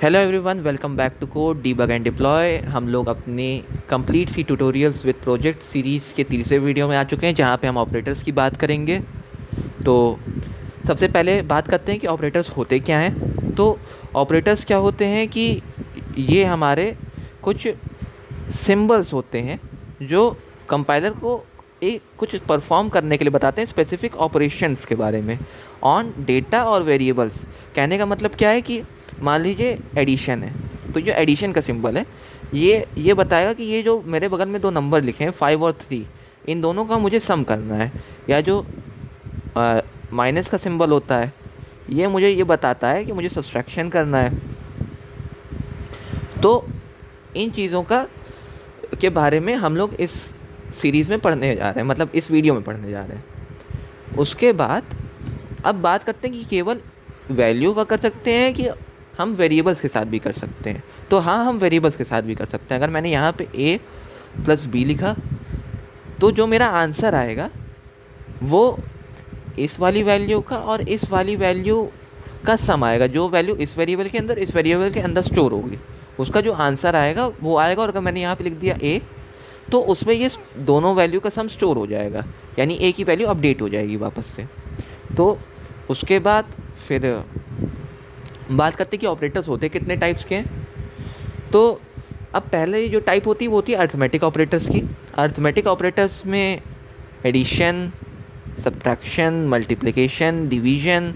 Hello everyone, welcome back to code debug and deploy. हम लोग अपनी complete C tutorials with project series के तीसरे वीडियो में आ चुके हैं, जहां पे हम ऑपरेटर्स की बात करेंगे। तो सबसे पहले बात करते हैं कि ऑपरेटर्स होते क्या हैं। तो ऑपरेटर्स क्या होते हैं कि ये हमारे कुछ सिंबल्स होते हैं जो कंपाइलर को एक कुछ परफॉर्म करने के लिए बताते हैं, स्पेसिफिक ऑपरेशंस के बारे में ऑन डेटा और वेरिएबल्स। कहने का मतलब क्या है कि मान लीजिए एडिशन है, तो जो एडिशन का सिंबल है ये बताएगा कि ये जो मेरे बगल में दो नंबर लिखे हैं 5 और 3, इन दोनों का मुझे सम करना है। या जो माइनस का सिंबल होता है ये मुझे ये बताता है कि मुझे सब्सट्रैक्शन करना है। तो इन चीज़ों का के बारे में हम लोग इस सीरीज़ में पढ़ने जा रहे हैं, मतलब इस वीडियो में पढ़ने जा रहे हैं। उसके बाद अब बात करते हैं कि केवल वैल्यू का कर सकते हैं कि हम वेरिएबल्स के साथ भी कर सकते हैं। तो हाँ, हम वेरिएबल्स के साथ भी कर सकते हैं। अगर मैंने यहाँ पे a प्लस बी लिखा तो जो मेरा आंसर आएगा वो इस वाली वैल्यू का और इस वाली वैल्यू का सम आएगा। जो वैल्यू इस वेरिएबल के अंदर इस वेरिएबल के अंदर स्टोर होगी उसका जो आंसर आएगा वो आएगा। और अगर मैंने यहाँ पे लिख दिया a तो उसमें ये दोनों वैल्यू का सम स्टोर हो जाएगा, यानी a की वैल्यू अपडेट हो जाएगी वापस से। तो उसके बाद फिर बात करते हैं कि ऑपरेटर्स होते कितने टाइप्स के हैं। तो अब पहले जो टाइप होती है वो होती है अर्थमेटिक ऑपरेटर्स की। अर्थमेटिक ऑपरेटर्स में एडिशन, सब्ट्रैक्शन, मल्टीप्लिकेशन, डिवीजन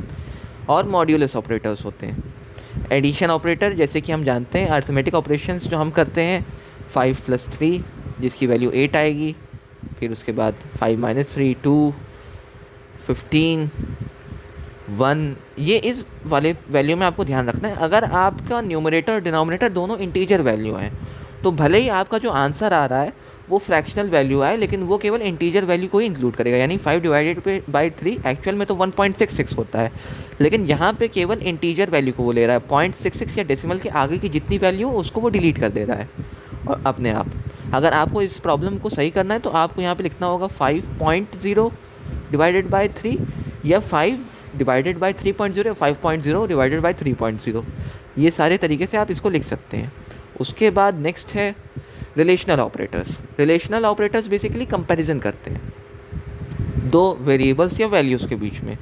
और मॉड्यूलस ऑपरेटर्स होते हैं। एडिशन ऑपरेटर जैसे कि हम जानते हैं अर्थमेटिक ऑपरेशंस जो हम करते हैं 5 + 3 जिसकी वैल्यू 8 आएगी, फिर उसके बाद 5 - 3 2 15 1, ये इस वाले वैल्यू में आपको ध्यान रखना है। अगर आपका न्यूमरेटर और डिनोमिनेटर दोनों इंटीजर वैल्यू हैं तो भले ही आपका जो आंसर आ रहा है वो फ्रैक्शनल वैल्यू आए, लेकिन वो केवल इंटीजर वैल्यू को ही इंक्लूड करेगा। यानी 5/3 एक्चुअल में तो 1.66 होता है, लेकिन यहाँ पे केवल इंटीजर वैल्यू को वो ले रहा है। 0.66 या डेसिमल के आगे की जितनी वैल्यू हो उसको वो डिलीट कर दे रहा है और अपने आप। अगर आपको इस प्रॉब्लम को सही करना है तो आपको यहाँ पे लिखना होगा 5.0/3 या 5/3.0 या 5.0/3.0। ये सारे तरीके से आप इसको लिख सकते हैं। उसके बाद नेक्स्ट है relational operators. Relational operators basically comparison करते हैं दो वेरिएबल्स या वैल्यूज़ के बीच में,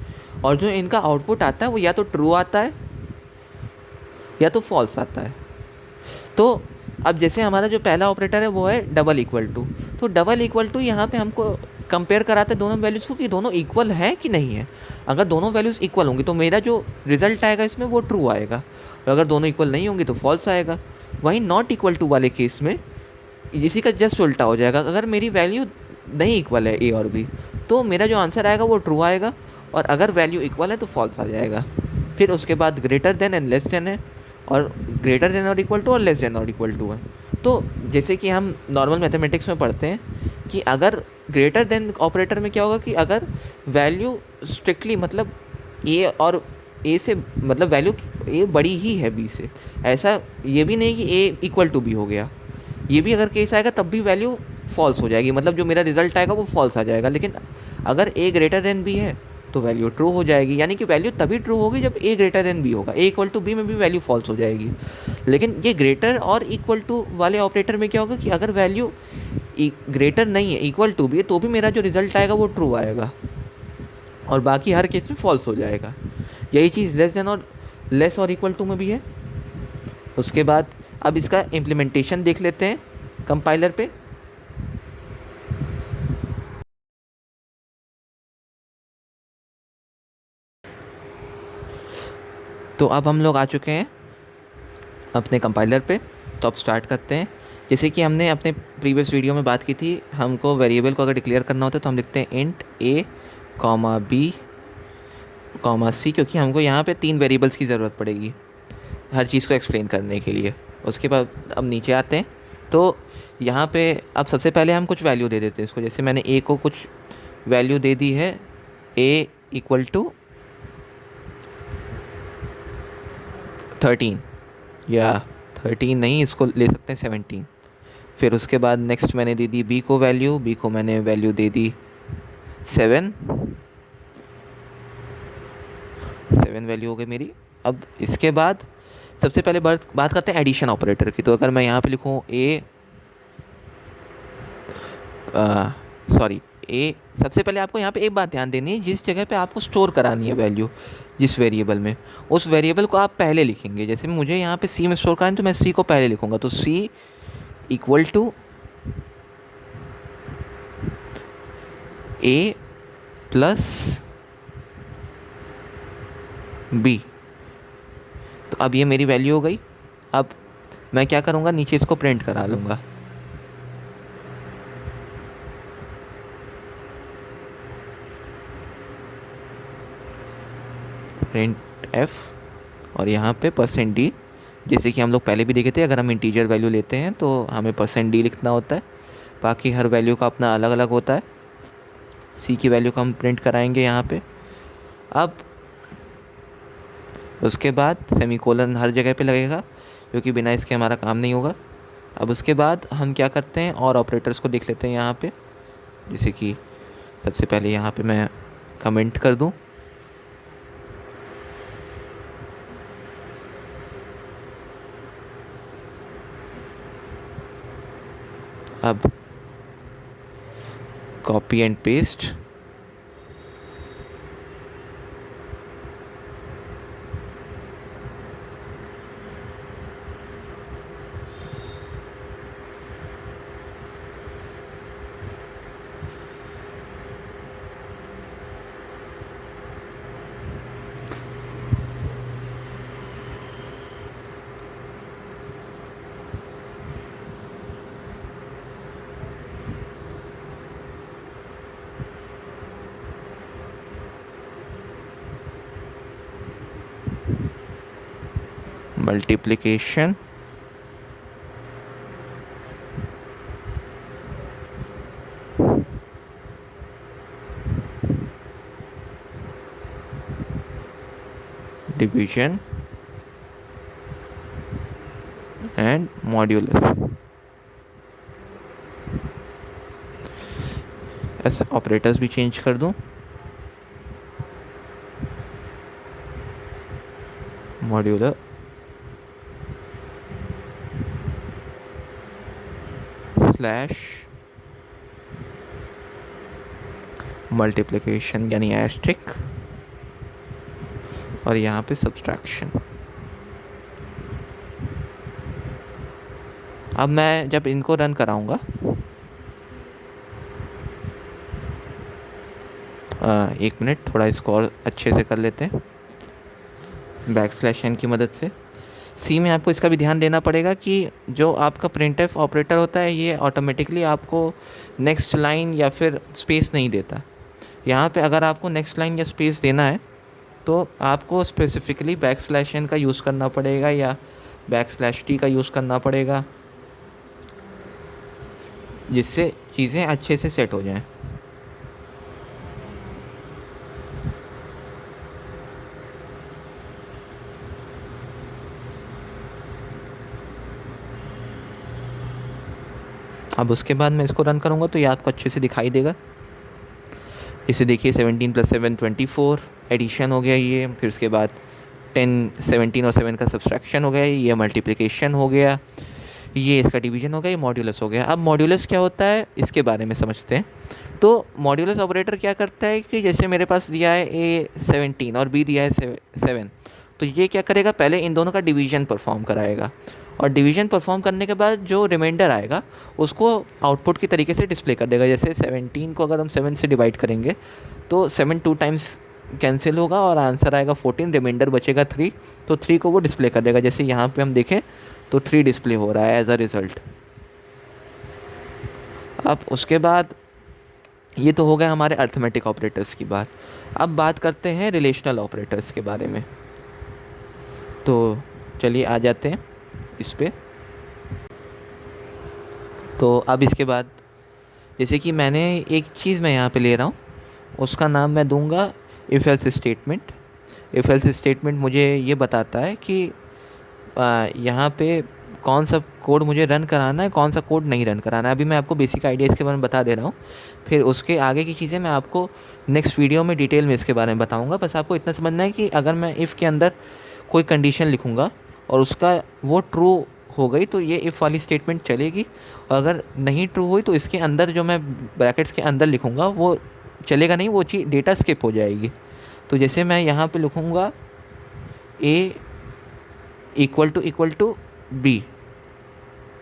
और जो इनका आउटपुट आता है वो या तो ट्रू आता है या तो फॉल्स आता है। तो अब जैसे हमारा जो पहला ऑपरेटर है वो है डबल इक्वल टू। तो डबल इक्वल टू यहाँ पे हमको कंपेयर कराते हैं दोनों वैल्यूज़ को कि दोनों इक्वल हैं कि नहीं है। अगर दोनों वैल्यूज़ इक्वल होंगी तो मेरा जो रिजल्ट आएगा इसमें वो ट्रू आएगा, और अगर दोनों इक्वल नहीं होंगी तो फॉल्स आएगा। वहीं नॉट इक्वल टू वाले केस में इसी का जस्ट उल्टा हो जाएगा। अगर मेरी वैल्यू नहीं इक्वल है ए और बी तो मेरा जो आंसर आएगा वो ट्रू आएगा, और अगर वैल्यू इक्वल है तो फॉल्स आ जाएगा। फिर उसके बाद greater than and less than है, और ग्रेटर देन और इक्वल टू और लेस देन और इक्वल टू है। तो जैसे कि हम नॉर्मल मैथमेटिक्स में पढ़ते हैं कि अगर ग्रेटर देन ऑपरेटर में क्या होगा कि अगर वैल्यू स्ट्रिक्टली मतलब ए और ए से मतलब वैल्यू ए बड़ी ही है बी से, ऐसा ये भी नहीं कि ए इक्वल टू बी हो गया, ये भी अगर केस आएगा तब भी वैल्यू फॉल्स हो जाएगी, मतलब जो मेरा रिजल्ट आएगा वो फॉल्स आ जाएगा। लेकिन अगर ए ग्रेटर देन बी है तो वैल्यू ट्रू हो जाएगी, यानी कि वैल्यू तभी ट्रू होगी जब ए ग्रेटर देन बी होगा। ए इक्वल टू बी में भी वैल्यू फॉल्स हो जाएगी। लेकिन ये ग्रेटर और इक्वल टू वाले ऑपरेटर में क्या होगा कि अगर वैल्यू ग्रेटर नहीं है इक्वल टू भी है तो भी मेरा जो रिजल्ट आएगा वो ट्रू आएगा, और बाकी हर केस में फॉल्स हो जाएगा। यही चीज़ लेस और इक्वल टू में भी है। उसके बाद अब इसका इम्प्लीमेंटेशन देख लेते हैं कंपाइलर पे। तो अब हम लोग आ चुके हैं अपने कंपाइलर पे। तो अब स्टार्ट करते हैं। जैसे कि हमने अपने प्रीवियस वीडियो में बात की थी, हमको वेरिएबल को अगर डिक्लेयर करना होता है तो हम लिखते हैं इंट a, b, c, क्योंकि हमको यहाँ पे 3 वेरिएबल्स की ज़रूरत पड़ेगी हर चीज़ को एक्सप्लेन करने के लिए। उसके बाद अब नीचे आते हैं। तो यहाँ पे अब सबसे पहले हम कुछ वैल्यू दे देते हैं इसको। जैसे मैंने a को कुछ वैल्यू दे दी है, a इक्वल टू 13, या 13 नहीं, इसको ले सकते हैं 17। फिर उसके बाद नेक्स्ट मैंने दे दी b को मैंने वैल्यू दे दी 7 वैल्यू हो गई मेरी। अब इसके बाद सबसे पहले बात करते हैं एडिशन ऑपरेटर की। तो अगर मैं यहाँ पे लिखूँ सबसे पहले आपको यहाँ पे एक बात ध्यान देनी है, जिस जगह पे आपको स्टोर करानी है वैल्यू, जिस वेरिएबल में, उस वेरिएबल को आप पहले लिखेंगे। जैसे मुझे यहाँ पे सी में स्टोर कराना है तो मैं सी को पहले लिखूँगा, तो C equal to A plus B. तो अब ये मेरी वैल्यू हो गई। अब मैं क्या करूँगा, नीचे इसको प्रिंट करा लूँगा। प्रिंट एफ और यहाँ पे %d, जैसे कि हम लोग पहले भी देखे थे, अगर हम इंटीजर वैल्यू लेते हैं तो हमें %d लिखना होता है, बाकी हर वैल्यू का अपना अलग अलग होता है। सी की वैल्यू को हम प्रिंट कराएंगे यहाँ पे। अब उसके बाद सेमीकोलन हर जगह पे लगेगा, क्योंकि बिना इसके हमारा काम नहीं होगा। अब उसके बाद हम क्या करते हैं, और ऑपरेटर्स को देख लेते हैं यहाँ पे। जैसे कि सबसे पहले यहाँ पे मैं कमेंट कर दूँ, अब copy and paste, multiplication, division and modulus. ऐसा ऑपरेटर्स भी चेंज कर दूं, मॉड्यूलर स्लैश मल्टीप्लिकेशन यानी एस्ट्रिक, और यहाँ पे सब्सट्रैक्शन। अब मैं जब इनको रन कराऊंगा, एक मिनट, थोड़ा इसको और अच्छे से कर लेते हैं बैकस्लैश n की मदद से। सी में आपको इसका भी ध्यान देना पड़ेगा कि जो आपका printf ऑपरेटर होता है, ये ऑटोमेटिकली आपको नेक्स्ट लाइन या फिर स्पेस नहीं देता। यहाँ पे अगर आपको नेक्स्ट लाइन या स्पेस देना है तो आपको स्पेसिफिकली बैकस्लैश n का यूज़ करना पड़ेगा या बैकस्लैश t का यूज़ करना पड़ेगा, जिससे चीज़ें अच्छे से सेट हो जाएं। अब उसके बाद मैं इसको रन करूँगा तो ये आपको अच्छे से दिखाई देगा। इसे देखिए 17 + 7 24 एडिशन हो गया ये, फिर उसके बाद 10 17 और 7 का सब्सट्रैक्शन हो गया, ये मल्टीप्लिकेशन हो गया, ये इसका डिवीजन हो गया, ये मॉड्यूलस हो गया। अब मॉड्यूलस क्या होता है इसके बारे में समझते हैं। तो मॉड्यूलस ऑपरेटर क्या करता है कि जैसे मेरे पास दिया है ए 17 और बी दिया है 7, तो ये क्या करेगा, पहले इन दोनों का डिवीजन परफॉर्म कराएगा, और डिवीजन परफॉर्म करने के बाद जो रिमाइंडर आएगा उसको आउटपुट की तरीके से डिस्प्ले कर देगा। जैसे 17 को अगर हम 7 से डिवाइड करेंगे तो 7 2 टाइम्स कैंसिल होगा और आंसर आएगा 14, रिमाइंडर बचेगा 3, तो 3 को वो डिस्प्ले कर देगा। जैसे यहाँ पे हम देखें तो 3 डिस्प्ले हो रहा है एज अ रिज़ल्ट। अब उसके बाद ये तो हो गया हमारे अर्थमेटिक ऑपरेटर्स की बात। अब बात करते हैं रिलेशनल ऑपरेटर्स के बारे में। तो चलिए आ जाते हैं इस पे। तो अब इसके बाद जैसे कि मैंने एक चीज़ मैं यहाँ पे ले रहा हूँ, उसका नाम मैं दूंगा if else statement. If else statement मुझे ये बताता है कि यहाँ पे कौन सा कोड मुझे रन कराना है, कौन सा कोड नहीं रन कराना है। अभी मैं आपको बेसिक आइडिया इसके बारे में बता दे रहा हूँ, फिर उसके आगे की चीज़ें मैं आपको नेक्स्ट वीडियो में डिटेल में इसके बारे में बताऊँगा। बस आपको इतना समझना है कि अगर मैं इफ़ के अंदर कोई कंडीशन लिखूँगा और उसका वो ट्रू हो गई तो ये इफ़ वाली स्टेटमेंट चलेगी, और अगर नहीं ट्रू हुई तो इसके अंदर जो मैं ब्रैकेट्स के अंदर लिखूँगा वो चलेगा नहीं, वो चीज़ डेटा स्किप हो जाएगी। तो जैसे मैं यहाँ पे लिखूँगा ए इक्वल टू बी,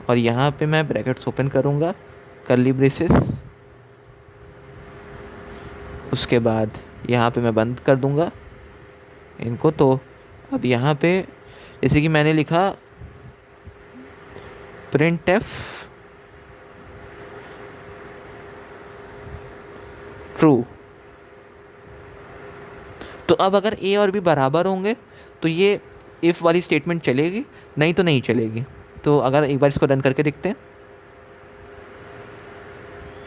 और यहाँ पे मैं ब्रैकेट्स ओपन करूँगा, कर्ली ब्रेसेस, उसके बाद यहाँ पे मैं बंद कर दूँगा इनको। तो अब यहाँ पे जैसे कि मैंने लिखा प्रिंट एफ ट्रू, तो अब अगर ए और बी बराबर होंगे तो ये इफ़ वाली स्टेटमेंट चलेगी, नहीं तो नहीं चलेगी। तो अगर एक बार इसको रन करके देखते हैं,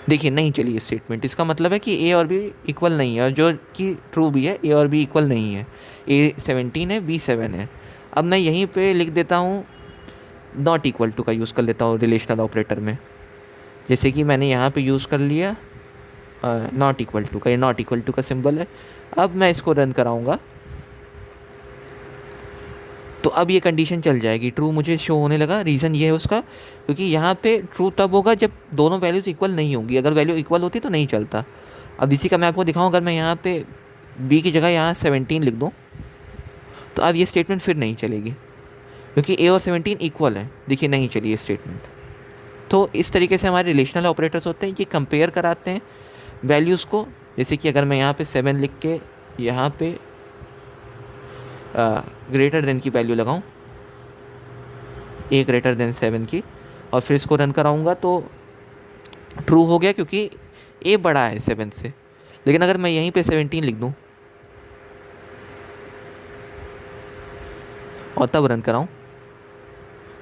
देखिए नहीं चली ये स्टेटमेंट, इसका मतलब है कि ए और बी इक्वल नहीं है, और जो कि ट्रू भी है, ए और बी इक्वल नहीं है, ए 17 है, बी 7 है। अब मैं यहीं पे लिख देता हूँ नॉट इक्वल टू का यूज़ कर लेता हूँ रिलेशनल ऑपरेटर में, जैसे कि मैंने यहाँ पे यूज़ कर लिया नॉट इक्वल टू का, ये नॉट इक्वल टू का सिंबल है। अब मैं इसको रन कराऊँगा तो अब ये कंडीशन चल जाएगी, ट्रू मुझे शो होने लगा। रीज़न ये है उसका, क्योंकि यहाँ पे ट्रू तब होगा जब दोनों वैल्यूज़ इक्वल नहीं होंगी, अगर वैल्यू इक्वल होती तो नहीं चलता। अब इसी का मैं आपको दिखाऊँ, अगर मैं यहाँ पे बी की जगह यहाँ 17 लिख दूँ तो अब ये स्टेटमेंट फिर नहीं चलेगी, क्योंकि ए और 17 इक्वल है। देखिए नहीं चली ये स्टेटमेंट। तो इस तरीके से हमारे रिलेशनल ऑपरेटर्स होते हैं, ये कंपेयर कराते हैं वैल्यूज़ को। जैसे कि अगर मैं यहाँ पे 7 लिख के यहाँ पे ग्रेटर देन की वैल्यू लगाऊं, ए ग्रेटर देन 7 की, और फिर इसको रन कराऊंगा तो ट्रू हो गया, क्योंकि ए बड़ा है 7 से। लेकिन अगर मैं यहीं पे 17 लिख दूं और तब रन कराऊं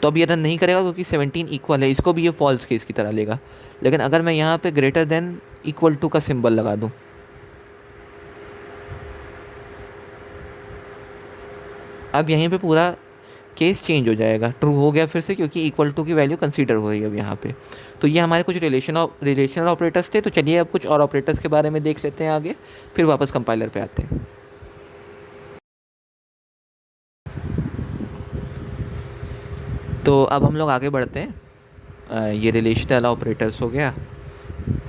तो अब ये रन नहीं करेगा, क्योंकि 17 इक्वल है, इसको भी ये फॉल्स केस की तरह लेगा। लेकिन अगर मैं यहाँ पे ग्रेटर देन इक्वल टू का सिंबल लगा दूँ, अब यहीं पे पूरा केस चेंज हो जाएगा, ट्रू हो गया फिर से, क्योंकि इक्वल टू की वैल्यू कंसीडर हो रही है अब यहाँ पे। तो ये हमारे कुछ रिलेशनल ऑपरेटर्स थे। तो चलिए अब कुछ और ऑपरेटर्स के बारे में देख लेते हैं आगे, फिर वापस कंपाइलर पे आते हैं। तो अब हम लोग आगे बढ़ते हैं। ये रिलेशनल ऑपरेटर्स हो गया।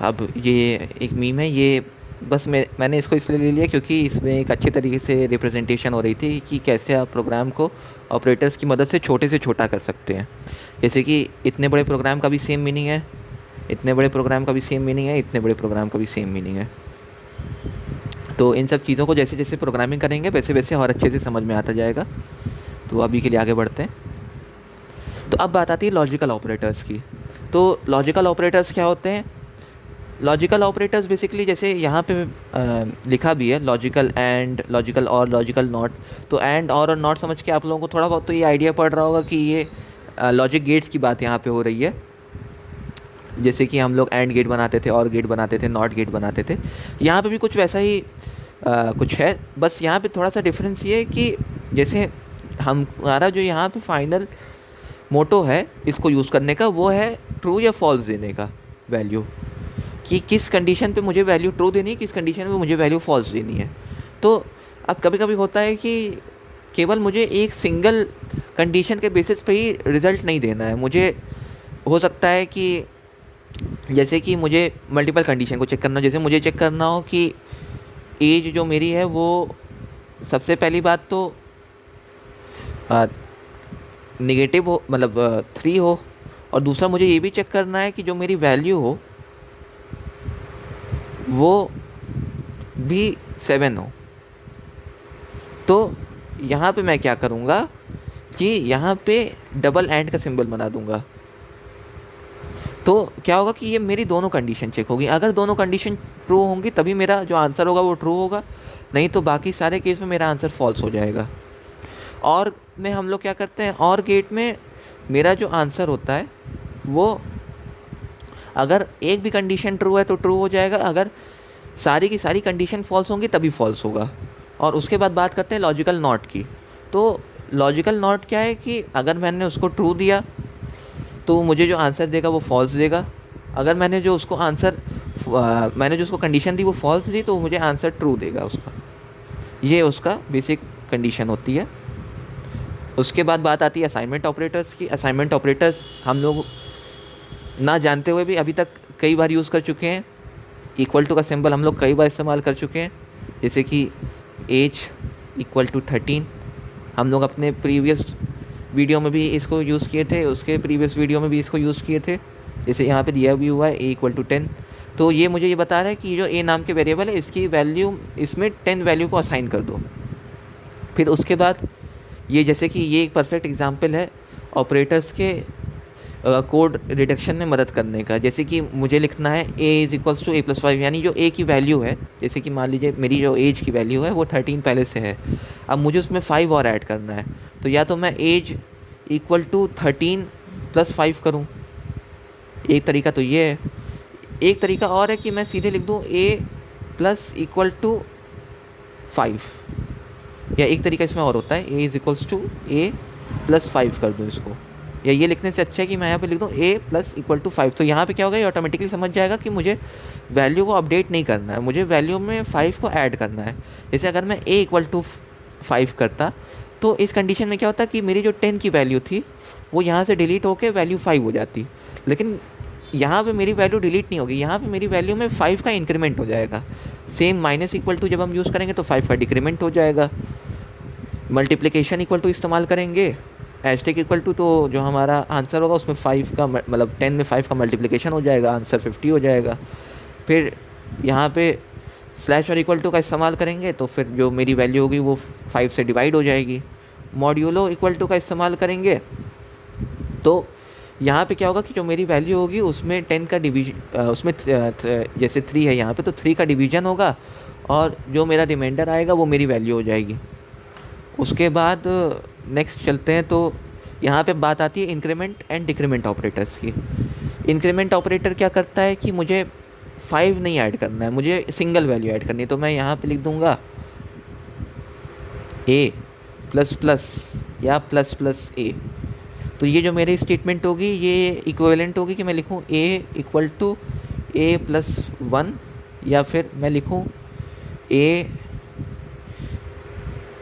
अब ये एक मीम है, ये बस मैंने इसको इसलिए ले लिया क्योंकि इसमें एक अच्छे तरीके से रिप्रेजेंटेशन हो रही थी कि कैसे आप प्रोग्राम को ऑपरेटर्स की मदद से छोटा कर सकते हैं। जैसे कि इतने बड़े प्रोग्राम का भी सेम मीनिंग है, इतने बड़े प्रोग्राम का भी सेम मीनिंग है, इतने बड़े प्रोग्राम का भी सेम मीनिंग है। तो इन सब चीज़ों को जैसे जैसे प्रोग्रामिंग करेंगे वैसे वैसे और अच्छे से समझ में आता जाएगा। तो अभी के लिए आगे बढ़ते हैं। तो अब बात आती है लॉजिकल ऑपरेटर्स की। तो लॉजिकल ऑपरेटर्स क्या होते हैं? लॉजिकल ऑपरेटर्स बेसिकली जैसे यहाँ पे लिखा भी है, लॉजिकल एंड, लॉजिकल और, लॉजिकल नॉट। तो एंड और नॉट समझ के आप लोगों को थोड़ा बहुत तो ये आइडिया पड़ रहा होगा कि ये लॉजिक गेट्स की बात यहाँ पे हो रही है। जैसे कि हम लोग एंड गेट बनाते थे, और गेट बनाते थे, नॉट गेट बनाते थे। यहाँ पे भी कुछ वैसा ही कुछ है, बस यहाँ पे थोड़ा सा डिफरेंस ये है कि जैसे हमारा जो यहाँ पे फाइनल मोटो है इसको यूज़ करने का, वो है ट्रू या फॉल्स देने का वैल्यू, कि किस कंडीशन पे मुझे वैल्यू ट्रू देनी है, किस कंडीशन पे मुझे वैल्यू फॉल्स देनी है। तो अब कभी कभी होता है कि केवल मुझे एक सिंगल कंडीशन के बेसिस पे ही रिज़ल्ट नहीं देना है। मुझे हो सकता है कि जैसे कि मुझे मल्टीपल कंडीशन को चेक करना हो। जैसे मुझे चेक करना हो कि एज जो मेरी है वो सबसे पहली बात तो नेगेटिव हो, मतलब 3 हो, और दूसरा मुझे ये भी चेक करना है कि जो मेरी वैल्यू हो वो भी 7 हो। तो यहाँ पे मैं क्या करूँगा कि यहाँ पे डबल एंड का सिंबल बना दूँगा। तो क्या होगा कि ये मेरी दोनों कंडीशन चेक होगी। अगर दोनों कंडीशन ट्रू होंगी तभी मेरा जो आंसर होगा वो ट्रू होगा, नहीं तो बाकी सारे केस में मेरा आंसर फॉल्स हो जाएगा। और में हम लोग क्या करते हैं, और गेट में मेरा जो आंसर होता है वो अगर एक भी कंडीशन ट्रू है तो ट्रू हो जाएगा, अगर सारी की सारी कंडीशन फॉल्स होंगी तभी फॉल्स होगा। और उसके बाद बात करते हैं लॉजिकल नॉट की। तो लॉजिकल नॉट क्या है कि अगर मैंने उसको ट्रू दिया तो मुझे जो आंसर देगा वो फॉल्स देगा। अगर मैंने जो उसको कंडीशन दी वो फॉल्स दी तो मुझे आंसर ट्रू देगा उसका। ये उसका बेसिक कंडीशन होती है। उसके बाद बात आती है असाइनमेंट ऑपरेटर्स की। असाइनमेंट ऑपरेटर्स हम लोग ना जानते हुए भी अभी तक कई बार यूज़ कर चुके हैं। इक्वल टू का सिंबल हम लोग कई बार इस्तेमाल कर चुके हैं, जैसे कि एज इक्वल टू 13, हम लोग अपने प्रीवियस वीडियो में भी इसको यूज़ किए थे, उसके प्रीवियस वीडियो में भी इसको यूज़ किए थे। जैसे यहाँ पे दिया भी हुआ है ए इक्वल टू 10, तो ये मुझे ये बता रहा है कि जो ए नाम के वेरिएबल है इसकी वैल्यू, इसमें 10 वैल्यू को असाइन कर दो। फिर उसके बाद ये, जैसे कि ये एक परफेक्ट एग्जांपल है ऑपरेटर्स के कोड रिडक्शन में मदद करने का। जैसे कि मुझे लिखना है a is equals to A plus 5, यानी जो ए की वैल्यू है, जैसे कि मान लीजिए मेरी जो एज की वैल्यू है वो 13 पहले से है, अब मुझे उसमें 5 और ऐड करना है। तो या तो मैं एज इक्वल टू 13 प्लस 5 करूँ, एक तरीका तो ये है। एक तरीका और है कि मैं सीधे लिख दूँ ए प्लस इक्वल टू 5, या एक तरीका इसमें और होता है a is equals to A plus 5 कर दूँ इसको, या ये लिखने से अच्छा है कि मैं यहाँ पे लिख दूँ ए प्लस इक्वल टू 5। तो यहाँ पे क्या होगा, ये ऑटोमेटिकली समझ जाएगा कि मुझे वैल्यू को अपडेट नहीं करना है, मुझे वैल्यू में 5 को ऐड करना है। जैसे अगर मैं ए इक्वल टू 5 करता तो इस कंडीशन में क्या होता कि मेरी जो 10 की वैल्यू थी वो यहाँ से डिलीट होकर वैल्यू 5 हो जाती, लेकिन यहाँ पे मेरी वैल्यू डिलीट नहीं होगी, यहाँ पे मेरी वैल्यू में 5 का इंक्रीमेंट हो जाएगा। सेम माइनस इक्वल टू जब हम यूज़ करेंगे तो 5 का डिक्रीमेंट हो जाएगा। मल्टीप्लिकेशन इक्वल टू इस्तेमाल करेंगे, हैशटैग इक्वल टू, तो जो हमारा आंसर होगा उसमें 5 का मतलब 10 में 5 का मल्टीप्लिकेशन हो जाएगा, आंसर 50 हो जाएगा। फिर यहाँ पे स्लैश और इक्वल टू का इस्तेमाल करेंगे तो फिर जो मेरी वैल्यू होगी वो 5 से डिवाइड हो जाएगी। मॉड्यूलो इक्वल टू का इस्तेमाल करेंगे तो यहाँ पे क्या होगा कि जो मेरी वैल्यू होगी उसमें 10 का डिवीजन, उसमें जैसे 3 है यहाँ पे तो 3 का डिवीजन होगा, और जो मेरा रिमाइंडर आएगा वो मेरी वैल्यू हो जाएगी। उसके बाद नेक्स्ट चलते हैं, तो यहाँ पे बात आती है इंक्रीमेंट एंड डिक्रीमेंट ऑपरेटर्स की। इंक्रीमेंट ऑपरेटर क्या करता है कि मुझे 5 नहीं ऐड करना है, मुझे सिंगल वैल्यू ऐड करनी है। तो मैं यहाँ पे लिख दूँगा ए प्लस प्लस या प्लस प्लस ए। तो ये जो मेरी स्टेटमेंट होगी ये इक्विवेलेंट होगी कि मैं लिखूँ ए इक्वल टू ए प्लस 1, या फिर मैं लिखूँ ए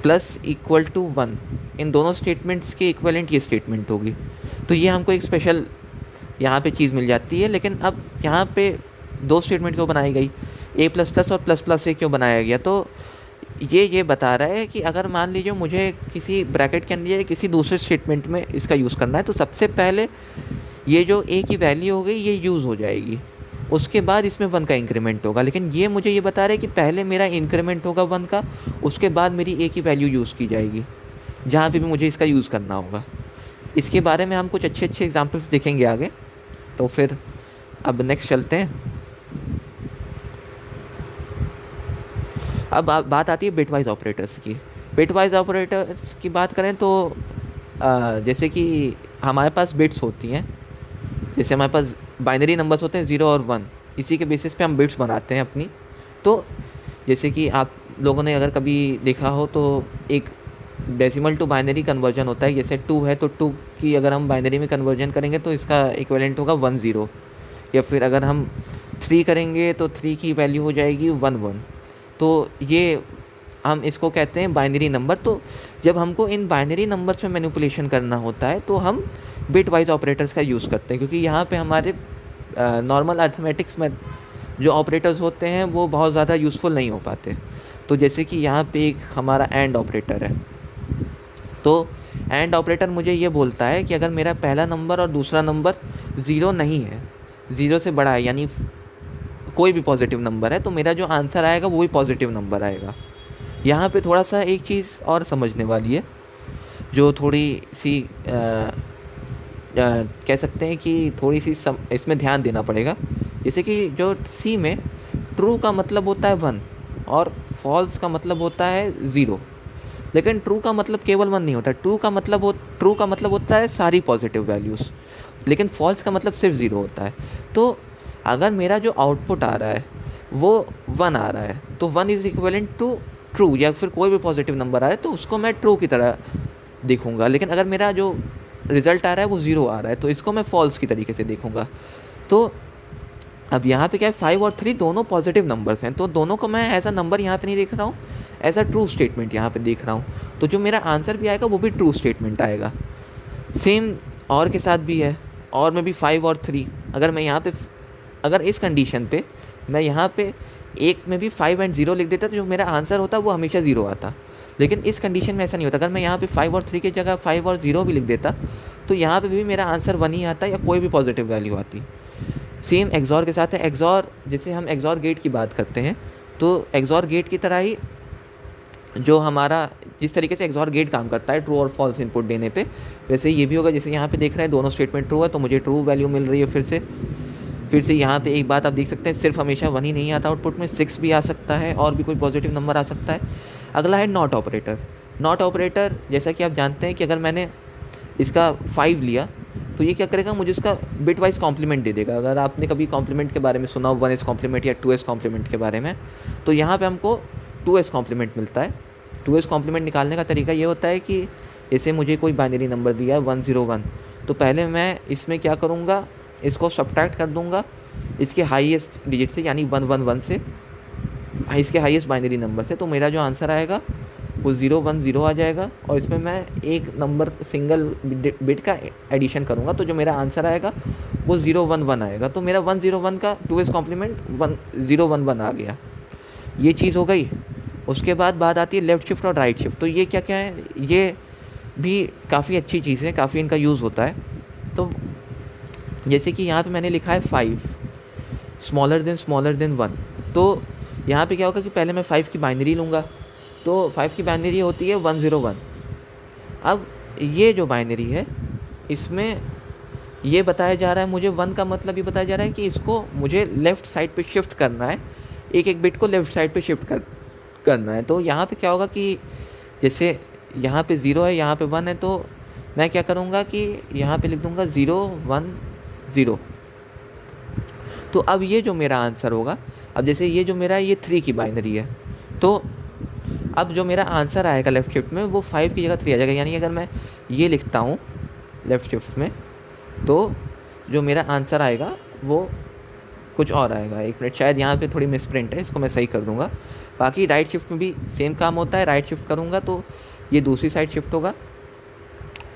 प्लस इक्वल टू 1। इन दोनों स्टेटमेंट्स के इक्विवेलेंट ये स्टेटमेंट होगी। तो ये हमको एक स्पेशल यहाँ पे चीज़ मिल जाती है। लेकिन अब यहाँ पे दो स्टेटमेंट क्यों बनाई गई, ए प्लस प्लस और प्लस प्लस ए क्यों बनाया गया, तो ये बता रहा है कि अगर मान लीजिए मुझे किसी ब्रैकेट के अंदर किसी दूसरे स्टेटमेंट में इसका यूज़ करना है, तो सबसे पहले ये जो ए की वैल्यू हो गई ये यूज़ हो जाएगी, उसके बाद इसमें 1 का इंक्रीमेंट होगा। लेकिन ये मुझे ये बता रहा है कि पहले मेरा इंक्रीमेंट होगा 1 का, उसके बाद मेरी ए की वैल्यू यूज़ की जाएगी जहाँ पे भी मुझे इसका यूज़ करना होगा। इसके बारे में हम कुछ अच्छे अच्छे एग्जांपल्स देखेंगे आगे। तो फिर अब नेक्स्ट चलते हैं। अब बात आती है बिटवाइज ऑपरेटर्स की। बिटवाइज ऑपरेटर्स की बात करें तो जैसे कि हमारे पास बिट्स होती हैं, जैसे हमारे पास बाइनरी नंबर्स होते हैं 0 और 1, इसी के बेसिस पे हम बिट्स बनाते हैं अपनी। तो जैसे कि आप लोगों ने अगर कभी देखा हो तो एक डेसिमल टू बाइनरी कन्वर्जन होता है। जैसे 2 है तो 2 की अगर हम बाइनरी में कन्वर्जन करेंगे तो इसका इक्विवेलेंट होगा 1 0, या फिर अगर हम 3 करेंगे तो 3 की वैल्यू हो जाएगी 1 1। तो ये हम इसको कहते हैं बाइनरी नंबर। तो जब हमको इन बाइनरी नंबर्स में मैनिपुलेशन करना होता है तो हम बिट वाइज ऑपरेटर्स का यूज़ करते हैं, क्योंकि यहाँ पे हमारे नॉर्मल अर्थमेटिक्स में जो ऑपरेटर्स होते हैं वो बहुत ज़्यादा यूज़फुल नहीं हो पाते। तो जैसे कि यहाँ पे एक हमारा एंड ऑपरेटर है, तो एंड ऑपरेटर मुझे ये बोलता है कि अगर मेरा पहला नंबर और दूसरा नंबर 0 नहीं है, 0 से बड़ा है, यानी कोई भी पॉजिटिव नंबर है, तो मेरा जो आंसर आएगा वो भी पॉजिटिव नंबर आएगा। यहाँ पे थोड़ा सा एक चीज़ और समझने वाली है, जो थोड़ी सी कह सकते हैं कि थोड़ी सी इसमें ध्यान देना पड़ेगा। जैसे कि जो सी में ट्रू का मतलब होता है 1 और फॉल्स का मतलब होता है 0, लेकिन ट्रू का मतलब केवल 1 नहीं होता। ट्रू का मतलब होता है सारी पॉजिटिव वैल्यूज़, लेकिन फॉल्स का मतलब सिर्फ 0 होता है। तो अगर मेरा जो आउटपुट आ रहा है वो 1 आ रहा है तो 1 इज़ इक्विवेलेंट टू ट्रू, या फिर कोई भी पॉजिटिव नंबर आ रहा है तो उसको मैं ट्रू की तरह देखूंगा। लेकिन अगर मेरा जो रिज़ल्ट आ रहा है वो 0 आ रहा है तो इसको मैं फॉल्स की तरीके से देखूंगा। तो अब यहाँ पे क्या है, 5 और 3 दोनों पॉजिटिव नंबर्स हैं, तो दोनों को मैं एज अ नंबर यहाँ पे नहीं देख रहा हूँ, एज अ ट्रू स्टेटमेंट यहाँ पे देख रहा हूँ, तो जो मेरा आंसर भी आएगा वो भी ट्रू स्टेटमेंट आएगा। सेम और के साथ भी है, और में भी 5 और 3, अगर मैं यहाँ पे अगर इस कंडीशन पे मैं यहाँ पे एक में भी 5 एंड 0 लिख देता तो जो मेरा आंसर होता वो हमेशा 0 आता। लेकिन इस कंडीशन में ऐसा नहीं होता, अगर मैं यहाँ पे 5 और 3 की जगह 5 और 0 भी लिख देता तो यहाँ पे भी मेरा आंसर 1 ही आता या कोई भी पॉजिटिव वैल्यू आती। सेम एक्सॉर के साथ है। एक्सॉर, जैसे हम एक्सॉर गेट की बात करते हैं तो एक्सॉर गेट की तरह ही जो हमारा जिस तरीके से एक्सॉर गेट काम करता है ट्रू और फॉल्स इनपुट देने पे, वैसे ये भी होगा। जैसे यहाँ पे देख रहे हैं दोनों स्टेटमेंट ट्रू है तो मुझे ट्रू वैल्यू मिल रही है। फिर से यहाँ पे एक बात आप देख सकते हैं, सिर्फ हमेशा 1 ही नहीं आता आउटपुट में, 6 भी आ सकता है और भी कोई पॉजिटिव नंबर आ सकता है। अगला है नॉट ऑपरेटर। नॉट ऑपरेटर, जैसा कि आप जानते हैं कि अगर मैंने इसका 5 लिया तो ये क्या करेगा, मुझे उसका बिट वाइज कॉम्प्लीमेंट दे देगा। अगर आपने कभी कॉम्प्लीमेंट के बारे में सुना हो, 1s कॉम्प्लीमेंट या 2s कॉम्प्लीमेंट के बारे में, तो यहाँ पे हमको 2s कॉम्प्लीमेंट मिलता है। 2s कॉम्प्लीमेंट निकालने का तरीका ये होता है कि जैसे मुझे कोई बाइनरी नंबर दिया है 101, तो पहले मैं इसमें क्या करूँगा, इसको सब्ट्रैक्ट कर दूँगा इसके हाईएस्ट डिजिट से, यानी 111 से, इसके हाईएस्ट बाइनरी नंबर से, तो मेरा जो आंसर आएगा वो 010 आ जाएगा। और इसमें मैं एक नंबर सिंगल बिट का एडिशन करूँगा तो जो मेरा आंसर आएगा वो 011 आएगा। तो मेरा 101 का 2s कॉम्प्लीमेंट 011 आ गया। ये चीज़ हो गई। उसके बाद बात आती है लेफ़्ट शिफ्ट और राइट शिफ्ट। तो ये क्या क्या है, ये भी काफ़ी अच्छी चीज़ है, काफ़ी इनका यूज़ होता है। तो जैसे कि यहाँ पे मैंने लिखा है 5 स्मॉलर देन 1, तो यहाँ पे क्या होगा कि पहले मैं 5 की बाइनरी लूँगा, तो 5 की बाइनरी होती है 101। अब ये जो बाइनरी है इसमें ये बताया जा रहा है मुझे 1 का मतलब ये बताया जा रहा है कि इसको मुझे लेफ़्ट साइड पे शिफ्ट करना है, एक एक बिट को लेफ़्ट साइड पे शिफ्ट करना है। तो यहाँ पे क्या होगा कि जैसे यहाँ पे 0 है, यहाँ पे 1 है, तो मैं क्या करूँगा कि यहाँ पे लिख दूँगा 010। तो अब ये जो मेरा आंसर होगा, अब जैसे ये जो मेरा ये 3 की बाइनरी है, तो अब जो मेरा आंसर आएगा लेफ़्ट शिफ्ट में वो 5 की जगह 3 आ जाएगा। यानी अगर मैं ये लिखता हूँ लेफ़्ट शिफ्ट में तो जो मेरा आंसर आएगा वो कुछ और आएगा। एक मिनट, शायद यहाँ पे थोड़ी मिसप्रिंट है, इसको मैं सही कर दूँगा। बाकी राइट शिफ्ट में भी सेम काम होता है, राइट शिफ्ट करूँगा तो ये दूसरी साइड शिफ्ट होगा।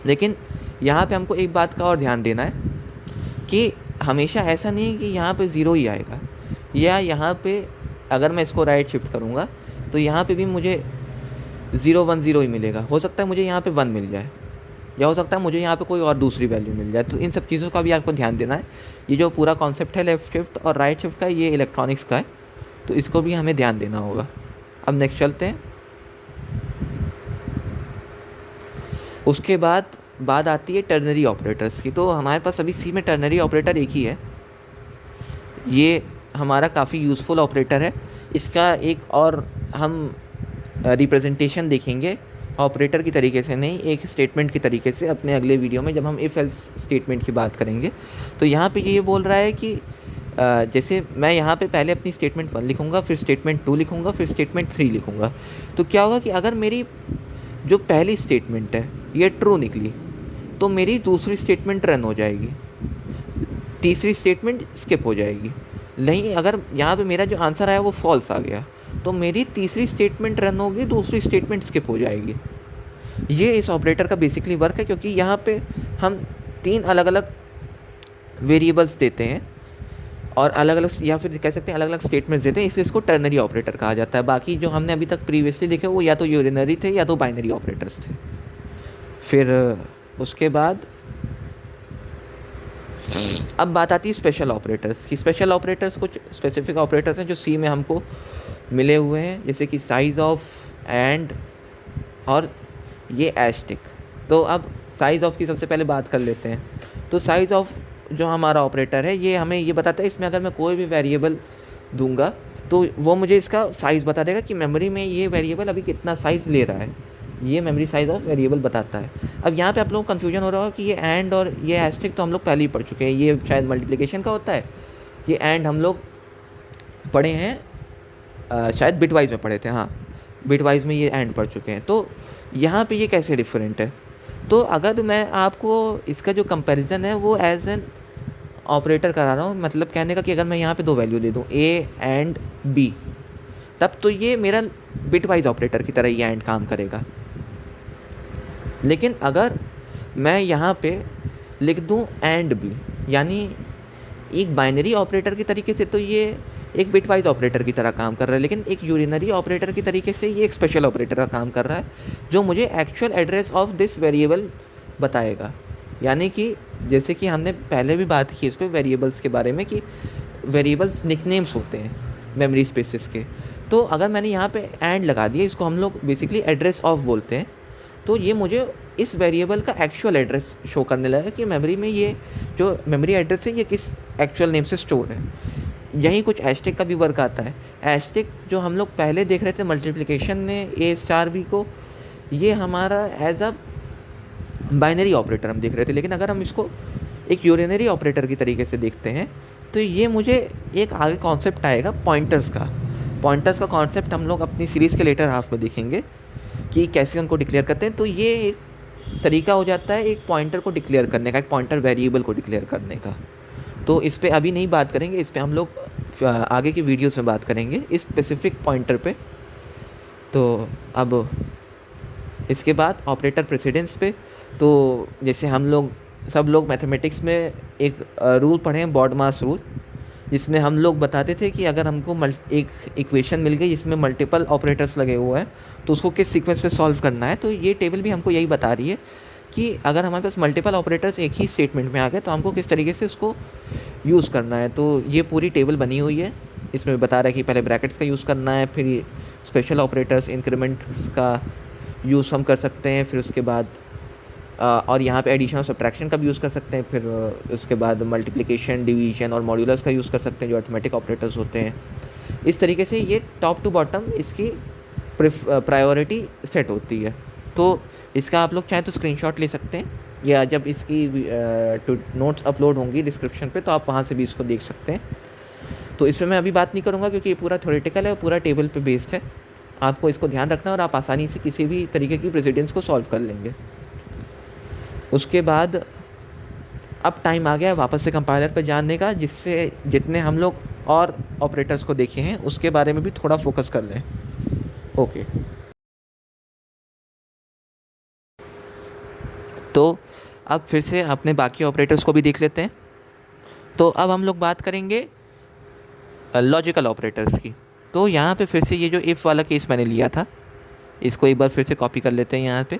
लेकिन यहाँ पे हमको एक बात का और ध्यान देना है कि हमेशा ऐसा नहीं है कि यहाँ पे 0 ही आएगा, या यहाँ पे अगर मैं इसको राइट शिफ्ट करूँगा तो यहाँ पे भी मुझे 010 ही मिलेगा। हो सकता है मुझे यहाँ पे 1 मिल जाए, या हो सकता है मुझे यहाँ पे कोई और दूसरी वैल्यू मिल जाए। तो इन सब चीज़ों का भी आपको ध्यान देना है। ये जो पूरा कॉन्सेप्ट है लेफ़्ट शिफ्ट और राइट शिफ्ट का, ये इलेक्ट्रॉनिक्स का है, तो इसको भी हमें ध्यान देना होगा। अब नेक्स्ट चलते हैं। उसके बाद बात आती है टर्नरी ऑपरेटर्स की। तो हमारे पास अभी सी में टर्नरी ऑपरेटर एक ही है, ये हमारा काफ़ी यूज़फुल ऑपरेटर है। इसका एक और हम रिप्रेजेंटेशन देखेंगे ऑपरेटर की तरीके से नहीं, एक स्टेटमेंट की तरीके से अपने अगले वीडियो में, जब हम इफ़ एल्स स्टेटमेंट की बात करेंगे। तो यहाँ पे ये बोल रहा है कि जैसे मैं यहाँ पे पहले अपनी स्टेटमेंट 1 लिखूँगा, फिर स्टेटमेंट 2 लिखूँगा, फिर स्टेटमेंट 3 लिखूँगा। तो क्या होगा कि अगर मेरी जो पहली स्टेटमेंट है ये ट्रू निकली तो मेरी दूसरी स्टेटमेंट रन हो जाएगी, तीसरी स्टेटमेंट स्किप हो जाएगी। नहीं, अगर यहाँ पे मेरा जो आंसर आया वो फॉल्स आ गया तो मेरी तीसरी स्टेटमेंट रन होगी, दूसरी स्टेटमेंट स्किप हो जाएगी। ये इस ऑपरेटर का बेसिकली वर्क है, क्योंकि यहाँ पे हम 3 अलग अलग वेरिएबल्स देते हैं और अलग अलग, या फिर कह सकते हैं अलग अलग स्टेटमेंट्स देते हैं, इसलिए इसको टर्नरी ऑपरेटर कहा जाता है। बाकी जो हमने अभी तक प्रीवियसली लिखे वो या तो यूरिनरी थे या तो बाइनरी ऑपरेटर्स थे। फिर उसके बाद अब बात आती है स्पेशल ऑपरेटर्स की। स्पेशल ऑपरेटर्स कुछ स्पेसिफिक ऑपरेटर्स हैं जो सी में हमको मिले हुए हैं, जैसे कि साइज़ ऑफ, एंड और ये एस्टिक। तो अब साइज़ ऑफ की सबसे पहले बात कर लेते हैं। तो साइज़ ऑफ जो हमारा ऑपरेटर है ये हमें ये बताता है, इसमें अगर मैं कोई भी वेरिएबल दूंगा तो वो मुझे इसका साइज़ बता देगा कि मेमोरी में ये वेरिएबल अभी कितना साइज़ ले रहा है। ये मेमोरी साइज़ ऑफ वेरिएबल बताता है। अब यहाँ पे आप लोगों को कन्फ्यूजन हो रहा हो कि ये एंड और ये एस्टिक तो हम लोग पहले ही पढ़ चुके हैं, ये शायद मल्टीप्लिकेशन का होता है, ये एंड हम लोग पढ़े हैं, शायद बिटवाइज में पढ़े थे। हाँ, बिटवाइज में ये एंड पढ़ चुके हैं। तो यहाँ पे ये कैसे डिफरेंट है, तो अगर मैं आपको इसका जो कंपैरिजन है वो एज एन ऑपरेटर करा रहा हूँ, मतलब कहने का कि अगर मैं यहाँ पे 2 वैल्यू दे दूँ A एंड B, तब तो ये मेरा बिटवाइज ऑपरेटर की तरह ये एंड काम करेगा। लेकिन अगर मैं यहाँ पे लिख दूँ एंड बी, यानी एक बाइनरी ऑपरेटर की तरीके से तो ये एक बिटवाइज ऑपरेटर की तरह काम कर रहा है, लेकिन एक यूरिनरी ऑपरेटर की तरीके से ये एक स्पेशल ऑपरेटर का काम कर रहा है, जो मुझे actual address of this variable बताएगा। यानी कि जैसे कि हमने पहले भी बात की इस पर वेरिएबल्स के बारे में कि वेरिएबल्स निकनेम्स होते हैं मेमोरी स्पेसेस के। तो अगर मैंने यहाँ पे एंड लगा दिया, इसको हम लोग बेसिकली एड्रेस ऑफ बोलते हैं, तो ये मुझे इस वेरिएबल का एक्चुअल एड्रेस शो करने लगा कि मेमोरी में ये जो मेमोरी एड्रेस है ये किस एक्चुअल नेम से स्टोर है। यही कुछ एस्टिक का भी वर्क आता है। एस्टिक जो हम लोग पहले देख रहे थे मल्टीप्लिकेशन में ए स्टार बी को, ये हमारा एज अ बाइनरी ऑपरेटर हम देख रहे थे, लेकिन अगर हम इसको एक यूरिनरी ऑपरेटर की तरीके से देखते हैं तो ये मुझे एक आगे कॉन्सेप्ट आएगा पॉइंटर्स का। पॉइंटर्स का कॉन्सेप्ट हम लोग अपनी सीरीज़ के लेटर हाफ में देखेंगे कि कैसे उनको डिक्लेयर करते हैं। तो ये एक तरीका हो जाता है एक पॉइंटर को डिक्लेयर करने का, एक पॉइंटर वेरिएबल को डिक्लेयर करने का। तो इस पे अभी नहीं बात करेंगे, इस पे हम लोग आगे की वीडियोस में बात करेंगे इस स्पेसिफिक पॉइंटर पे। तो अब इसके बाद ऑपरेटर प्रेसिडेंस पे, तो जैसे हम लोग सब लोग मैथमेटिक्स में एक रूल पढ़े हैं, बॉडमास रूल, जिसमें हम लोग बताते थे कि अगर हमको एक इक्वेशन मिल गई जिसमें मल्टीपल ऑपरेटर्स लगे हुए हैं तो उसको किस सीक्वेंस पे सॉल्व करना है। तो ये टेबल भी हमको यही बता रही है कि अगर हमारे पास मल्टीपल ऑपरेटर्स एक ही स्टेटमेंट में आ गए तो हमको किस तरीके से उसको यूज़ करना है। तो ये पूरी टेबल बनी हुई है, इसमें बता रहा है कि पहले ब्रैकेट्स का यूज़ करना है, फिर स्पेशल ऑपरेटर्स इंक्रीमेंट्स का यूज़ हम कर सकते हैं, फिर उसके बाद और यहाँ पे एडिशन और सब्ट्रैक्शन का भी यूज़ कर सकते हैं, फिर उसके बाद मल्टीप्लिकेशन, डिवीजन और मॉड्यूलस का यूज़ कर सकते हैं जो अरिथमेटिक ऑपरेटर्स होते हैं। इस तरीके से ये टॉप टू बॉटम इसकी प्रायोरिटी सेट होती है। तो इसका आप लोग चाहें तो स्क्रीनशॉट ले सकते हैं, या जब इसकी नोट्स अपलोड होंगी डिस्क्रिप्शन पे तो आप वहाँ से भी इसको देख सकते हैं। तो इस पर मैं अभी बात नहीं करूँगा क्योंकि ये पूरा थ्योरेटिकल है, पूरा टेबल पे बेस्ड है। आपको इसको ध्यान रखना और आप आसानी से किसी भी तरीके की प्रेसिडेंस को सॉल्व कर लेंगे। उसके बाद अब टाइम आ गया है वापस से कंपाइलर पर जानने का, जिससे जितने हम लोग और ऑपरेटर्स को देखे हैं उसके बारे में भी थोड़ा फोकस कर लें। ओके, तो अब फिर से अपने बाकी ऑपरेटर्स को भी देख लेते हैं। तो अब हम लोग बात करेंगे लॉजिकल ऑपरेटर्स की। तो यहाँ पे फिर से ये जो इफ़ वाला केस मैंने लिया था, इसको एक बार फिर से कॉपी कर लेते हैं यहाँ पे।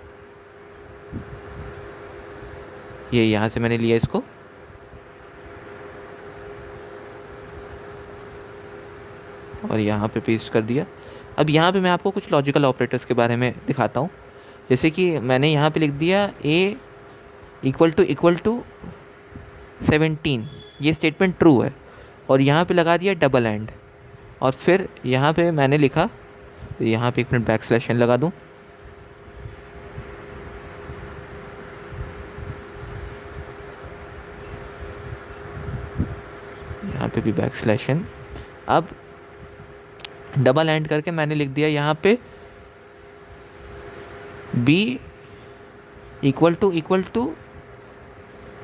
ये यहाँ से मैंने लिया इसको, और यहाँ पे पेस्ट कर दिया। अब यहाँ पे मैं आपको कुछ लॉजिकल ऑपरेटर्स के बारे में दिखाता हूँ। जैसे कि मैंने यहाँ पे लिख दिया a इक्वल टू 17, ये स्टेटमेंट ट्रू है, और यहाँ पे लगा दिया डबल एंड, और फिर यहाँ पे मैंने लिखा, यहाँ पे एक मिनट बैकस्लैश एन लगा दूँ, यहाँ पे भी बैकस्लैश एन। अब डबल एंड करके मैंने लिख दिया यहाँ पे b इक्वल टू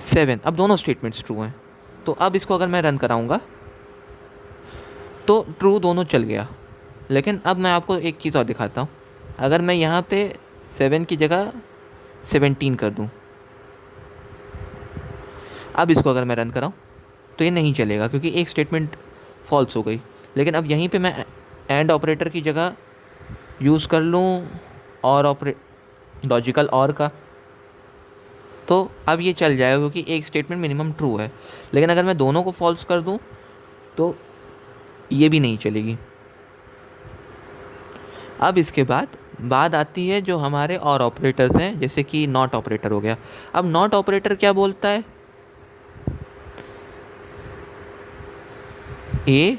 7। अब दोनों स्टेटमेंट्स ट्रू हैं। तो अब इसको अगर मैं रन कराऊंगा तो ट्रू दोनों चल गया। लेकिन अब मैं आपको एक चीज़ और दिखाता हूँ। अगर मैं यहाँ पे 7 की जगह 17 कर दूँ, अब इसको अगर मैं रन कराऊँ तो ये नहीं चलेगा क्योंकि एक स्टेटमेंट फॉल्स हो गई। लेकिन अब यहीं पे मैं एंड ऑपरेटर की जगह यूज़ कर लूँ और लॉजिकल और का, तो अब ये चल जाएगा क्योंकि एक स्टेटमेंट मिनिमम ट्रू है। लेकिन अगर मैं दोनों को फॉल्स कर दूँ तो ये भी नहीं चलेगी। अब इसके बाद आती है जो हमारे और ऑपरेटर्स हैं, जैसे कि नॉट ऑपरेटर हो गया। अब नॉट ऑपरेटर क्या बोलता है, ए,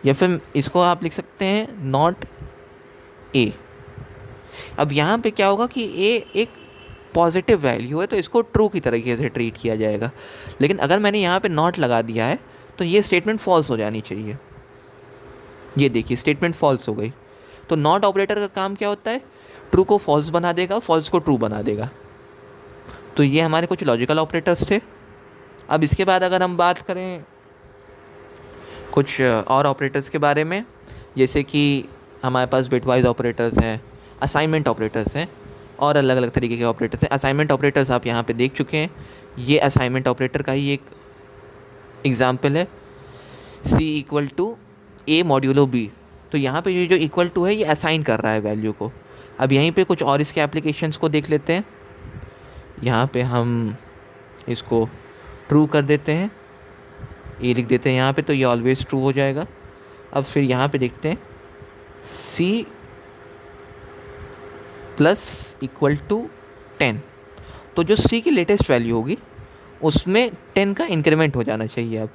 या फिर इसको आप लिख सकते हैं नॉट ए। अब यहाँ पे क्या होगा कि ए एक पॉजिटिव वैल्यू है तो इसको ट्रू की तरीके से ट्रीट किया जाएगा। लेकिन अगर मैंने यहाँ पे नॉट लगा दिया है तो ये स्टेटमेंट फॉल्स हो जानी चाहिए। ये देखिए स्टेटमेंट फॉल्स हो गई। तो नॉट ऑपरेटर का काम क्या होता है, ट्रू को फॉल्स बना देगा, फॉल्स को ट्रू बना देगा। तो ये हमारे कुछ लॉजिकल ऑपरेटर्स थे। अब इसके बाद अगर हम बात करें कुछ और ऑपरेटर्स के बारे में, जैसे कि हमारे पास बिटवाइज ऑपरेटर्स हैं, असाइनमेंट ऑपरेटर्स हैं, और अलग अलग तरीके के ऑपरेटर्स हैं। असाइनमेंट ऑपरेटर्स आप यहाँ पे देख चुके हैं, ये असाइनमेंट ऑपरेटर का ही एक एग्जाम्पल है, C equal to A modulo B. तो यहाँ पे ये जो इक्वल टू है ये असाइन कर रहा है वैल्यू को। अब यहीं पे कुछ और इसके एप्लीकेशंस को देख लेते हैं। यहाँ पे हम इसको ट्रू कर देते हैं, ए लिख देते हैं यहाँ पे, तो ये ऑलवेज ट्रू हो जाएगा। अब फिर यहाँ पे देखते हैं सी प्लस इक्वल टू 10, तो जो सी की लेटेस्ट वैल्यू होगी उसमें 10 का इंक्रीमेंट हो जाना चाहिए। अब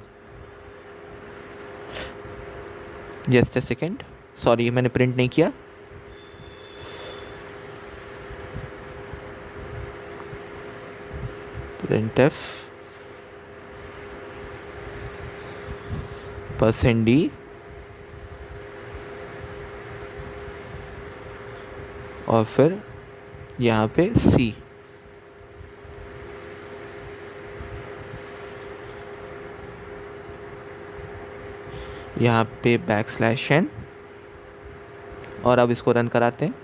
जस्ट अ सेकेंड, सॉरी मैंने प्रिंट नहीं किया। printf %d और फिर यहाँ पे c, यहाँ पे \n, और अब इसको रन कराते हैं।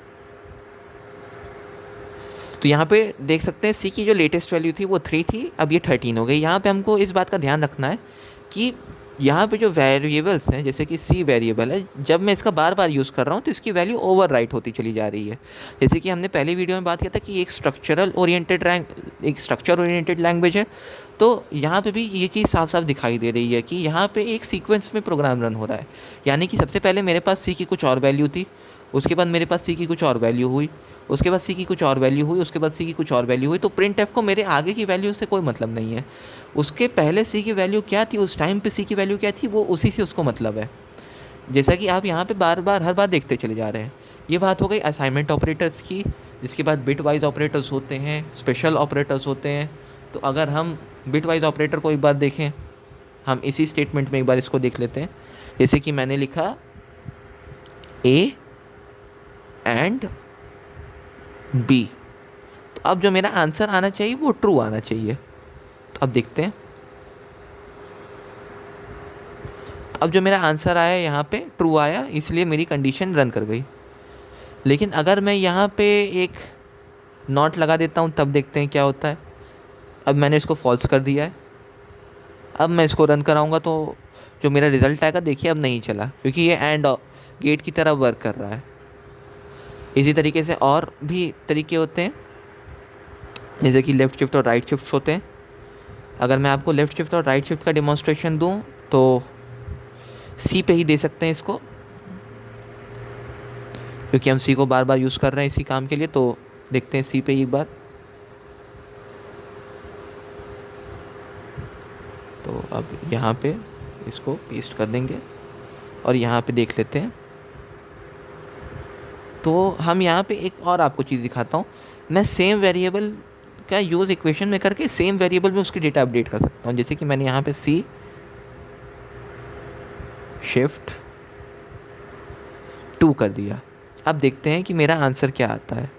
तो यहाँ पे देख सकते हैं सी की जो लेटेस्ट वैल्यू थी वो 3 थी, अब ये 13 हो गई। यहाँ पे हमको इस बात का ध्यान रखना है कि यहाँ पे जो वेरिएबल्स हैं, जैसे कि सी वेरिएबल है, जब मैं इसका बार बार यूज़ कर रहा हूँ तो इसकी वैल्यू ओवर राइट होती चली जा रही है। जैसे कि हमने पहले वीडियो में बात किया था कि एक स्ट्रक्चर ओरिएंटेड लैंग्वेज है, तो यहाँ पे भी ये चीज़ साफ साफ दिखाई दे रही है कि यहाँ पे एक सीक्वेंस में प्रोग्राम रन हो रहा है। यानी कि सबसे पहले मेरे पास सी की कुछ और वैल्यू थी, उसके बाद मेरे पास सी की कुछ और वैल्यू हुई, उसके बाद सी की कुछ और वैल्यू हुई, उसके बाद सी की कुछ और वैल्यू हुई। तो प्रिंटएफ को मेरे आगे की वैल्यू से कोई मतलब नहीं है, उसके पहले सी की वैल्यू क्या थी, उस टाइम पे सी की वैल्यू क्या थी, वो उसी से उसको मतलब है। जैसा कि आप यहाँ पे बार बार हर बार देखते चले जा रहे हैं। ये बात हो गई असाइनमेंट ऑपरेटर्स की। जिसके बाद बिट वाइज ऑपरेटर्स होते हैं, स्पेशल ऑपरेटर्स होते हैं। तो अगर हम बिट वाइज ऑपरेटर को एक बार देखें, हम इसी स्टेटमेंट में एक बार इसको देख लेते हैं। जैसे कि मैंने लिखा ए एंड बी, तो अब जो मेरा आंसर आना चाहिए वो ट्रू आना चाहिए। तो अब देखते हैं, तो अब जो मेरा आंसर आया यहाँ पे ट्रू आया, इसलिए मेरी कंडीशन रन कर गई। लेकिन अगर मैं यहाँ पे एक नॉट लगा देता हूँ तब देखते हैं क्या होता है। अब मैंने इसको फॉल्स कर दिया है, अब मैं इसको रन कराऊंगा तो जो मेरा रिज़ल्ट आएगा देखिए अब नहीं चला, क्योंकि ये एंड गेट की तरह वर्क कर रहा है। इसी तरीके से और भी तरीके होते हैं, जैसे कि लेफ़्ट शिफ्ट और राइट शिफ्ट होते हैं। अगर मैं आपको लेफ़्ट शिफ्ट और राइट शिफ्ट का डेमोन्स्ट्रेशन दूं तो सी पे ही दे सकते हैं इसको, क्योंकि हम सी को बार बार यूज़ कर रहे हैं इसी काम के लिए। तो देखते हैं सी पे ही एक बार। तो अब यहाँ पे इसको पेस्ट कर देंगे और यहाँ पे देख लेते हैं। तो हम यहाँ पे एक और आपको चीज़ दिखाता हूँ, मैं सेम वेरिएबल का यूज़ इक्वेशन में करके सेम वेरिएबल में उसकी डेटा अपडेट कर सकता हूँ। जैसे कि मैंने यहाँ पे सी शिफ्ट 2 कर दिया। अब देखते हैं कि मेरा आंसर क्या आता है।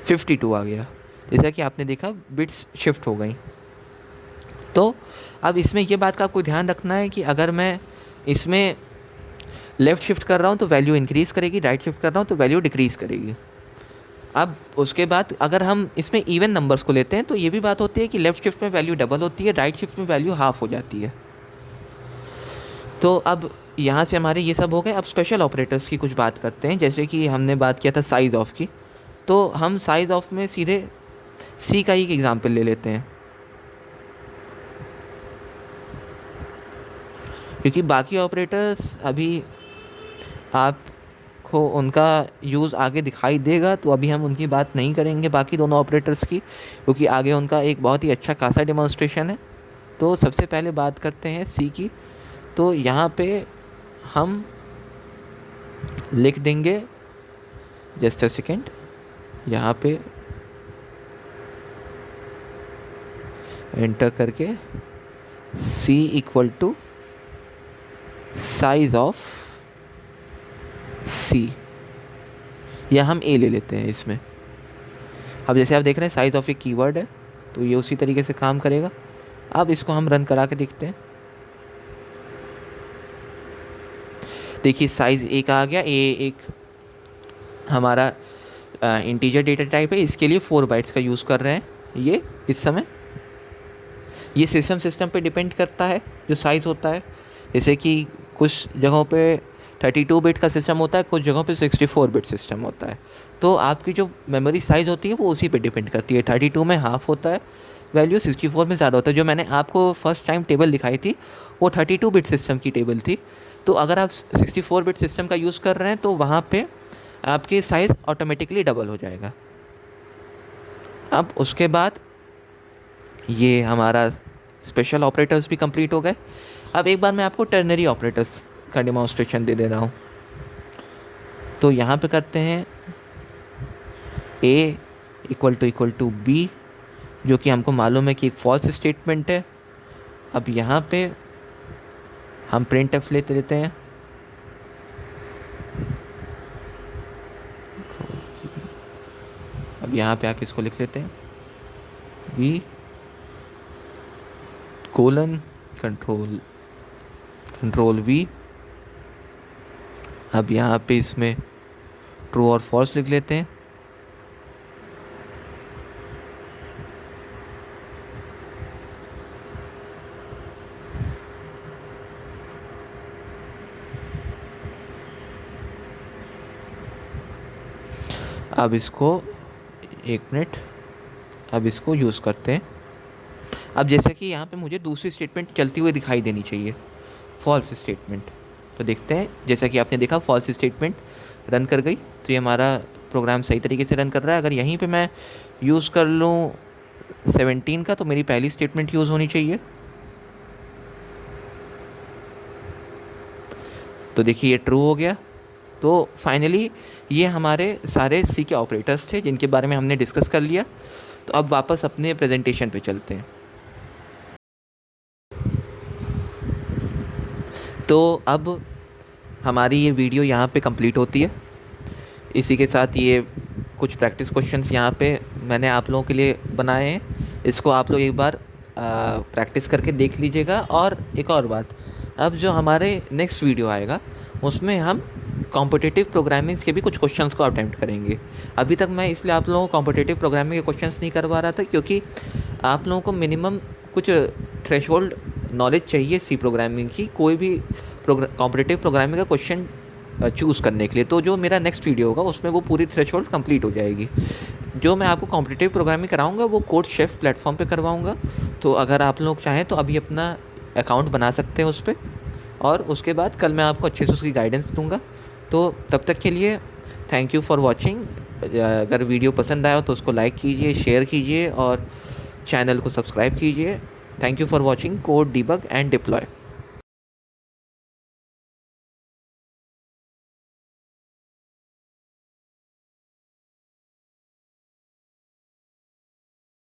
$52 आ गया। जैसा कि आपने देखा बिट्स शिफ्ट हो गई। तो अब इसमें ये बात का आपको ध्यान रखना है कि अगर मैं इसमें लेफ़्ट शिफ्ट कर रहा हूँ तो वैल्यू इंक्रीज़ करेगी, राइट शिफ्ट कर रहा हूँ तो वैल्यू डिक्रीज़ करेगी। अब उसके बाद अगर हम इसमें इवन नंबर्स को लेते हैं तो ये भी बात होती है कि लेफ़्ट शिफ्ट में वैल्यू डबल होती है, राइट शिफ्ट में वैल्यू हाफ हो जाती है। तो अब यहाँ से हमारे ये सब हो गए। अब स्पेशल ऑपरेटर्स की कुछ बात करते हैं। जैसे कि हमने बात किया था साइज़ ऑफ की, तो हम साइज़ ऑफ में सीधे सी का ही एक एग्ज़ाम्पल ले लेते हैं, क्योंकि बाकी ऑपरेटर्स अभी आपको उनका यूज़ आगे दिखाई देगा, तो अभी हम उनकी बात नहीं करेंगे बाकी दोनों ऑपरेटर्स की, क्योंकि आगे उनका एक बहुत ही अच्छा खासा डेमोन्स्ट्रेशन है। तो सबसे पहले बात करते हैं सी की। तो यहाँ पे हम लिख देंगे, जस्ट अ सेकेंड, यहाँ पे एंटर करके सी इक्वल टू साइज ऑफ सी, या हम ए ले लेते हैं इसमें। अब जैसे आप देख रहे हैं साइज ऑफ एक कीवर्ड है, तो ये उसी तरीके से काम करेगा। अब इसको हम रन करा के देखते हैं। देखिए साइज़ एक आ गया, ए एक हमारा इंटीजर डेटा टाइप है, इसके लिए 4 बाइट्स का यूज़ कर रहे हैं ये इस समय। ये सिस्टम पे डिपेंड करता है जो साइज़ होता है, जैसे कि कुछ जगहों पे 32 बिट का सिस्टम होता है, कुछ जगहों पे 64 बिट सिस्टम होता है। तो आपकी जो मेमोरी साइज़ होती है वो उसी पे डिपेंड करती है। 32 में हाफ होता है वैल्यू, 64 में ज़्यादा होता है। जो मैंने आपको फर्स्ट टाइम टेबल दिखाई थी वो 32 बिट सिस्टम की टेबल थी। तो अगर आप 64 बिट सिस्टम का यूज़ कर रहे हैं तो वहाँ पे आपकी साइज़ ऑटोमेटिकली डबल हो जाएगा। अब उसके बाद ये हमारा स्पेशल ऑपरेटर्स भी कंप्लीट हो गए। अब एक बार मैं आपको टर्नरी ऑपरेटर्स का डेमोन्स्ट्रेशन दे रहा हूँ। तो यहाँ पे करते हैं a इक्वल टू b, जो कि हमको मालूम है कि एक फॉल्स स्टेटमेंट है। अब यहाँ पे हम printf लेते लेते हैं। अब यहाँ पे आके इसको लिख लेते हैं b कोलन कंट्रोल v। अब यहाँ पे इसमें ट्रू और फॉल्स लिख लेते हैं। अब इसको एक मिनट, अब इसको यूज़ करते हैं। अब जैसे कि यहाँ पे मुझे दूसरी स्टेटमेंट चलती हुई दिखाई देनी चाहिए, फॉल्स स्टेटमेंट। तो देखते हैं, जैसा कि आपने देखा फॉल्स स्टेटमेंट रन कर गई, तो ये हमारा प्रोग्राम सही तरीके से रन कर रहा है। अगर यहीं पे मैं यूज़ कर लूँ 17 का, तो मेरी पहली स्टेटमेंट यूज़ होनी चाहिए। तो देखिए ये ट्रू हो गया। तो फाइनली ये हमारे सारे सी के ऑपरेटर्स थे जिनके बारे में हमने डिस्कस कर लिया। तो अब वापस अपने प्रेजेंटेशन पे चलते हैं। तो अब हमारी ये वीडियो यहाँ पे कंप्लीट होती है। इसी के साथ ये कुछ प्रैक्टिस क्वेश्चंस यहाँ पे मैंने आप लोगों के लिए बनाए हैं, इसको आप लोग एक बार प्रैक्टिस करके देख लीजिएगा। और एक और बात, अब जो हमारे नेक्स्ट वीडियो आएगा उसमें हम कॉम्पिटिटिव प्रोग्रामिंग के भी कुछ क्वेश्चंस को अटेम्प्ट करेंगे। अभी तक मैं इसलिए आप लोगों को कॉम्पिटिटिव प्रोग्रामिंग के क्वेश्चंस नहीं करवा रहा था क्योंकि आप लोगों को मिनिमम कुछ थ्रेशोल्ड नॉलेज चाहिए सी प्रोग्रामिंग की, कोई भी कॉम्पिटिटिव प्रोग्रामिंग का क्वेश्चन चूज़ करने के लिए। तो जो मेरा नेक्स्ट वीडियो होगा उसमें वो पूरी थ्रेशोल्ड कंप्लीट हो जाएगी। जो मैं आपको कॉम्पिटिटिव प्रोग्रामिंग कराऊंगा वो कोड शेफ प्लेटफॉर्म पे करवाऊंगा। तो अगर आप लोग चाहें तो अभी अपना अकाउंट बना सकते हैं उस पर, और उसके बाद कल मैं आपको अच्छे से उसकी गाइडेंस दूंगा। तो तब तक के लिए थैंक यू फॉर वॉचिंग। अगर वीडियो पसंद आया तो उसको लाइक कीजिए, शेयर कीजिए और चैनल को सब्सक्राइब कीजिए। Thank you for watching code debug and deploy.